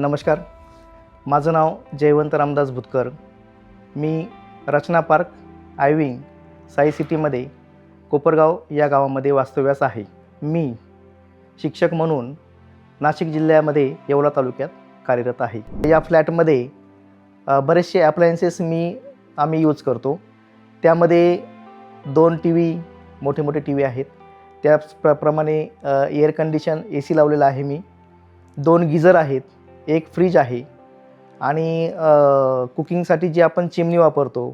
नमस्कार. माझं नाव जयवंत रामदास भुतकर. मी रचना पार्क आयविंग साई सिटीमध्ये कोपरगाव या गावामध्ये वास्तव्यास आहे. मी शिक्षक म्हणून नाशिक जिल्ह्यामध्ये येवला तालुक्यात कार्यरत आहे. या फ्लॅटमध्ये बरेचसे ॲप्लायन्सेस आम्ही यूज करतो. त्यामध्ये 2 टी व्ही, मोठे टी व्ही आहेत. त्याचप्रमाणे एअर कंडिशन AC लावलेला आहे मी. 2 गिझर आहेत, 1 फ्रीज आहे आणि कुकिंगसाठी जे आपण चिमणी वापरतो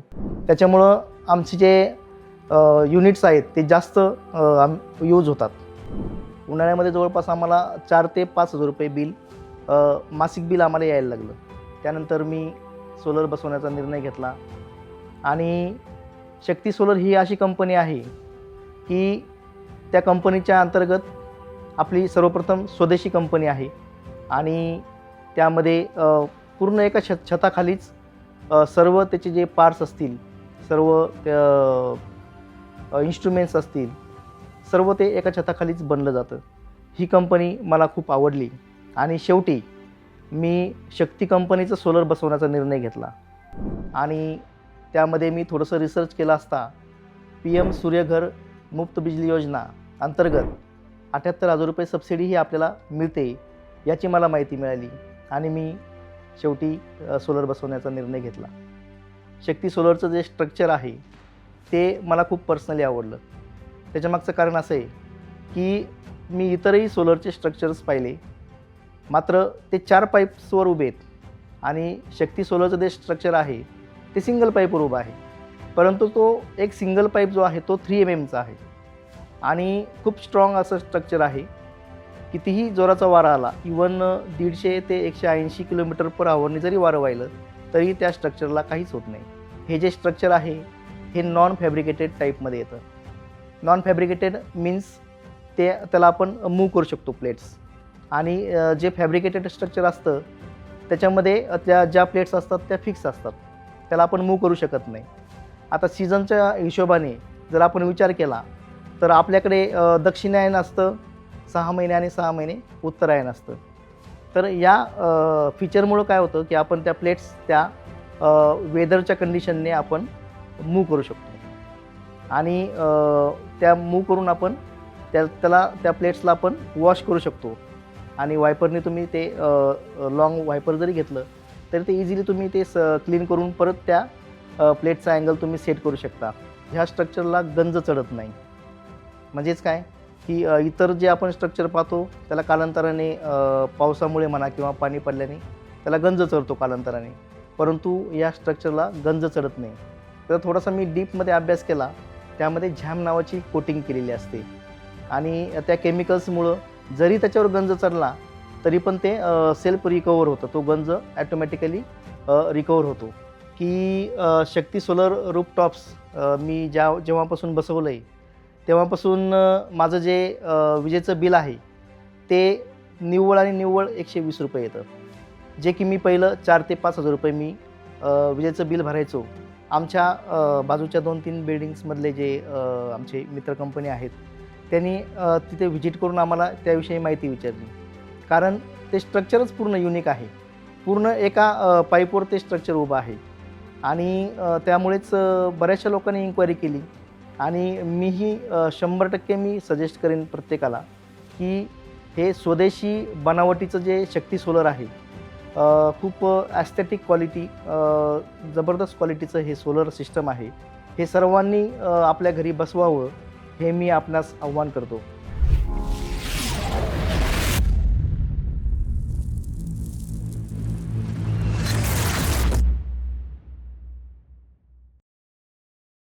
त्याच्यामुळं आमचे जे युनिट्स आहेत ते जास्त यूज होतात. उन्हाळ्यामध्ये जवळपास आम्हाला 4 ते 5 हजार रुपये बिल मासिक बिल आम्हाला यायला लागलं. त्यानंतर मी सोलर बसवण्याचा निर्णय घेतला आणि शक्ती सोलर ही अशी कंपनी आहे की त्या कंपनीच्या अंतर्गत आपली सर्वप्रथम स्वदेशी कंपनी आहे आणि त्यामध्ये पूर्ण एका छताखालीच सर्व त्याचे जे पार्ट्स असतील, सर्व इन्स्ट्रुमेंट्स असतील, सर्व ते एका छताखालीच बनलं जातं. ही कंपनी मला खूप आवडली आणि शेवटी मी शक्ती कंपनीचं सोलर बसवण्याचा निर्णय घेतला आणि त्यामध्ये मी थोडंसं रिसर्च केला असता PM सूर्यघर मुफ्त बिजली योजना अंतर्गत 78,000 रुपये सबसिडी ही आपल्याला मिळते याची मला माहिती मिळाली आणि मी शेवटी सोलर बसवण्याचा निर्णय घेतला. शक्ती सोलरचं जे स्ट्रक्चर आहे ते मला खूप पर्सनली आवडलं. त्याच्यामागचं कारण असं आहे की मी इतरही सोलरचे स्ट्रक्चर्स पाहिले, मात्र ते 4 पाईप्सवर उभे आहेत आणि शक्ती सोलरचं जे स्ट्रक्चर आहे ते सिंगल पाईपवर उभं आहे. परंतु तो एक सिंगल पाईप जो आहे तो 3 mmचा आहे आणि खूप स्ट्रॉंग असं स्ट्रक्चर आहे. कितीही जोराचा वारा आला, इवन 150 ते 180 km/h जरी वारं वाहिलं तरी त्या स्ट्रक्चरला काहीच होत नाही. हे जे स्ट्रक्चर आहे हे नॉन फॅब्रिकेटेड टाईपमध्ये येतं. नॉन फॅब्रिकेटेड मीन्स त्याला आपण मूव करू शकतो प्लेट्स, आणि जे फॅब्रिकेटेड स्ट्रक्चर असतं त्याच्यामध्ये ज्या प्लेट्स असतात त्या फिक्स असतात, त्याला आपण मूव करू शकत नाही. आता सीझनच्या हिशोबाने जर आपण विचार केला तर आपल्याकडे दक्षिणायन असतं 6 महिने आणि 6 महिने उत्तरायण असतं. तर या फीचरमुळं काय होतं की आपण त्या प्लेट्स त्या वेदरच्या कंडिशनने आपण मूव करू शकतो आणि त्या मूव करून आपण त्या प्लेट्सला आपण वॉश करू शकतो आणि वायपरने तुम्ही ते लॉंग वायपर जरी घेतलं तरी ते इझिली तुम्ही ते क्लीन करून परत त्या प्लेटचा अँगल तुम्ही सेट करू शकता. ह्या स्ट्रक्चरला गंज चढत नाही. म्हणजेच काय की इतर जे आपण स्ट्रक्चर पाहतो त्याला कालांतराने पावसामुळे म्हणा किंवा पाणी पडल्याने त्याला गंज चढतो कालांतराने, परंतु या स्ट्रक्चरला गंज चढत नाही. तर थोडासा मी डीपमध्ये अभ्यास केला. त्यामध्ये झॅम नावाची कोटिंग केलेली असते आणि त्या केमिकल्समुळं जरी त्याच्यावर गंज चढला तरी पण ते सेल्फ रिकवर होतं. तो गंज ॲटोमॅटिकली रिकवर होतो. की शक्ती सोलर रूफटॉप्स मी जेव्हापासून बसवलं आहे तेव्हापासून माझं जे विजेचं बिल आहे ते निव्वळ 120 रुपये येतं. जे की मी पहिलं 4 ते 5 हजार रुपये मी विजेचं बिल भरायचो. आमच्या बाजूच्या 2-3 बिल्डिंग्समधले जे आमचे मित्र कंपनी आहेत त्यांनी तिथे व्हिजिट करून आम्हाला त्याविषयी माहिती विचारली. कारण ते स्ट्रक्चरच पूर्ण युनिक आहे. पूर्ण एका पाईपवर ते स्ट्रक्चर उभं आहे आणि त्यामुळेच बऱ्याचशा लोकांनी इन्क्वायरी केली आणि मीही 100% मी सजेस्ट करेन प्रत्येकाला की हे स्वदेशी बनावटीचं जे शक्ती सोलर आहे, खूप ॲस्थेटिक क्वालिटी, जबरदस्त क्वालिटीचं हे सोलर सिस्टम आहे. हे सर्वांनी आपल्या घरी बसवावं हे मी आपणास आव्हान करतो.